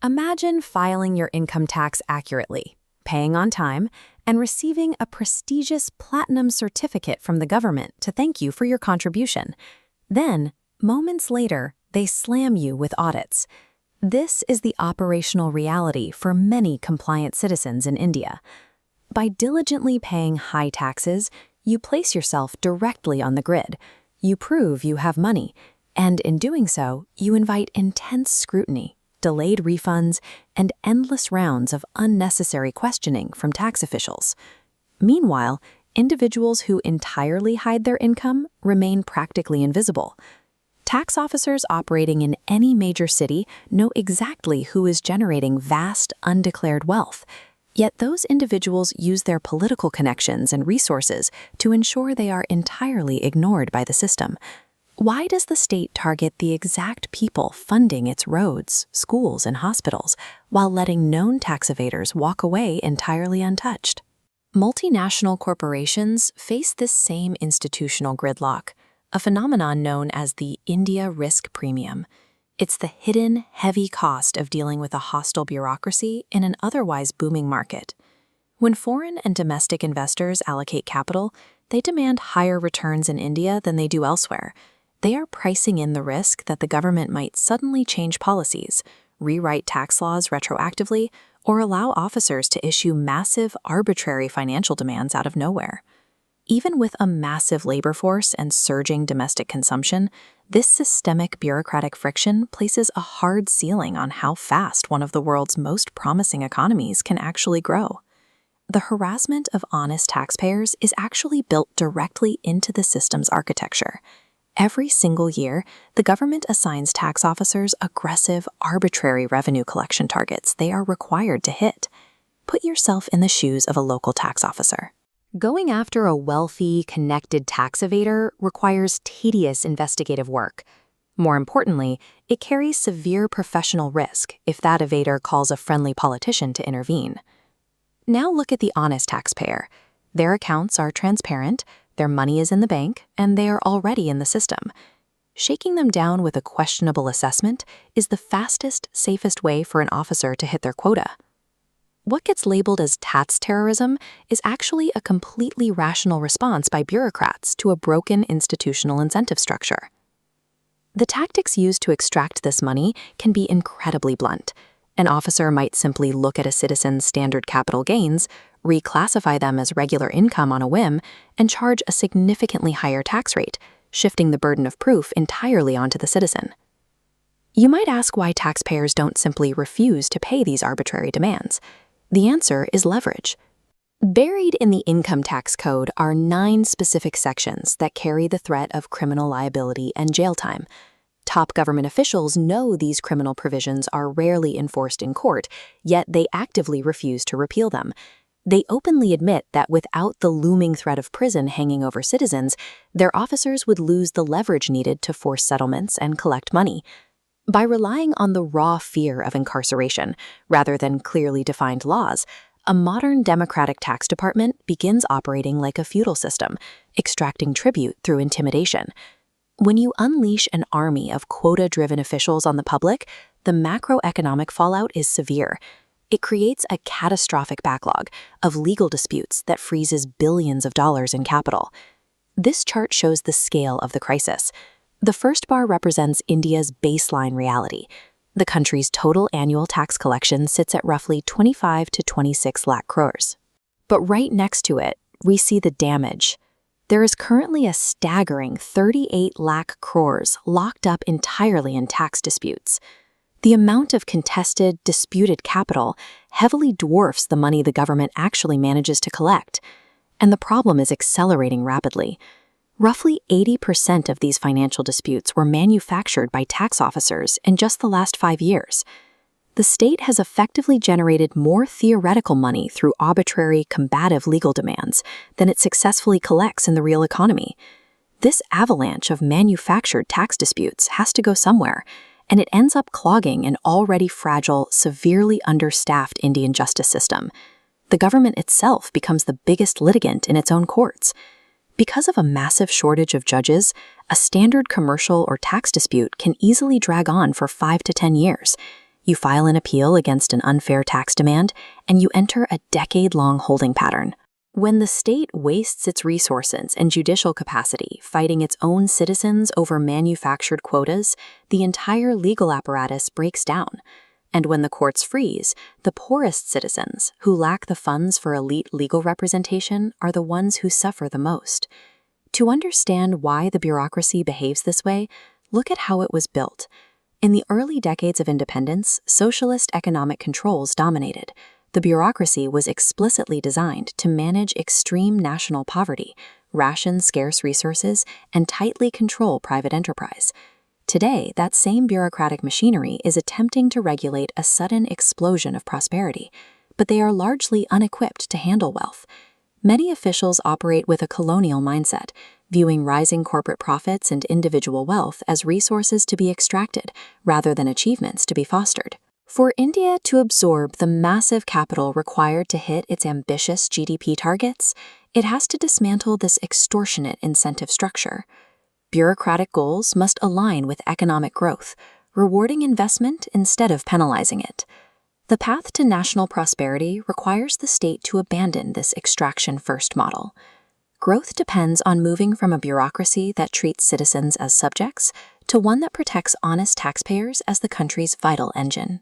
Imagine filing your income tax accurately, paying on time, and receiving a prestigious platinum certificate from the government to thank you for your contribution. Then, moments later, they slam you with audits. This is the operational reality for many compliant citizens in India. By diligently paying high taxes, you place yourself directly on the grid. You prove you have money, and in doing so, you invite intense scrutiny, delayed refunds, and endless rounds of unnecessary questioning from tax officials. Meanwhile, individuals who entirely hide their income remain practically invisible. Tax officers operating in any major city know exactly who is generating vast, undeclared wealth. Yet those individuals use their political connections and resources to ensure they are entirely ignored by the system. Why does the state target the exact people funding its roads, schools, and hospitals, while letting known tax evaders walk away entirely untouched? Multinational corporations face this same institutional gridlock, a phenomenon known as the India risk premium. It's the hidden, heavy cost of dealing with a hostile bureaucracy in an otherwise booming market. When foreign and domestic investors allocate capital, they demand higher returns in India than they do elsewhere. They are pricing in the risk that the government might suddenly change policies, rewrite tax laws retroactively, or allow officers to issue massive, arbitrary financial demands out of nowhere. Even with a massive labor force and surging domestic consumption, this systemic bureaucratic friction places a hard ceiling on how fast one of the world's most promising economies can actually grow. The harassment of honest taxpayers is actually built directly into the system's architecture. Every single year, the government assigns tax officers aggressive, arbitrary revenue collection targets they are required to hit. Put yourself in the shoes of a local tax officer. Going after a wealthy, connected tax evader requires tedious investigative work. More importantly, it carries severe professional risk if that evader calls a friendly politician to intervene. Now look at the honest taxpayer. Their accounts are transparent, their money is in the bank, and they are already in the system. Shaking them down with a questionable assessment is the fastest, safest way for an officer to hit their quota. What gets labeled as tax terrorism is actually a completely rational response by bureaucrats to a broken institutional incentive structure. The tactics used to extract this money can be incredibly blunt. An officer might simply look at a citizen's standard capital gains, reclassify them as regular income on a whim, and charge a significantly higher tax rate, shifting the burden of proof entirely onto the citizen. You might ask why taxpayers don't simply refuse to pay these arbitrary demands. The answer is leverage. Buried in the income tax code are 9 specific sections that carry the threat of criminal liability and jail time. Top government officials know these criminal provisions are rarely enforced in court, yet they actively refuse to repeal them. They openly admit that without the looming threat of prison hanging over citizens, their officers would lose the leverage needed to force settlements and collect money. By relying on the raw fear of incarceration, rather than clearly defined laws, a modern democratic tax department begins operating like a feudal system, extracting tribute through intimidation. When you unleash an army of quota-driven officials on the public, the macroeconomic fallout is severe. It creates a catastrophic backlog of legal disputes that freezes billions of dollars in capital. This chart shows the scale of the crisis. The first bar represents India's baseline reality. The country's total annual tax collection sits at roughly 25 to 26 lakh crores. But right next to it, we see the damage. There is currently a staggering 38 lakh crores locked up entirely in tax disputes. The amount of contested, disputed capital heavily dwarfs the money the government actually manages to collect, and the problem is accelerating rapidly. Roughly 80% of these financial disputes were manufactured by tax officers in just the last 5 years. The state has effectively generated more theoretical money through arbitrary, combative legal demands than it successfully collects in the real economy. This avalanche of manufactured tax disputes has to go somewhere, and it ends up clogging an already fragile, severely understaffed Indian justice system. The government itself becomes the biggest litigant in its own courts. Because of a massive shortage of judges, a standard commercial or tax dispute can easily drag on for 5 to 10 years. You file an appeal against an unfair tax demand, and you enter a decade-long holding pattern. When the state wastes its resources and judicial capacity fighting its own citizens over manufactured quotas, the entire legal apparatus breaks down. And when the courts freeze, the poorest citizens, who lack the funds for elite legal representation, are the ones who suffer the most. To understand why the bureaucracy behaves this way, look at how it was built. In the early decades of independence, socialist economic controls dominated. The bureaucracy was explicitly designed to manage extreme national poverty, ration scarce resources, and tightly control private enterprise. Today, that same bureaucratic machinery is attempting to regulate a sudden explosion of prosperity, but they are largely unequipped to handle wealth. Many officials operate with a colonial mindset, viewing rising corporate profits and individual wealth as resources to be extracted rather than achievements to be fostered. For India to absorb the massive capital required to hit its ambitious GDP targets, it has to dismantle this extortionate incentive structure. Bureaucratic goals must align with economic growth, rewarding investment instead of penalizing it. The path to national prosperity requires the state to abandon this extraction-first model. Growth depends on moving from a bureaucracy that treats citizens as subjects to one that protects honest taxpayers as the country's vital engine.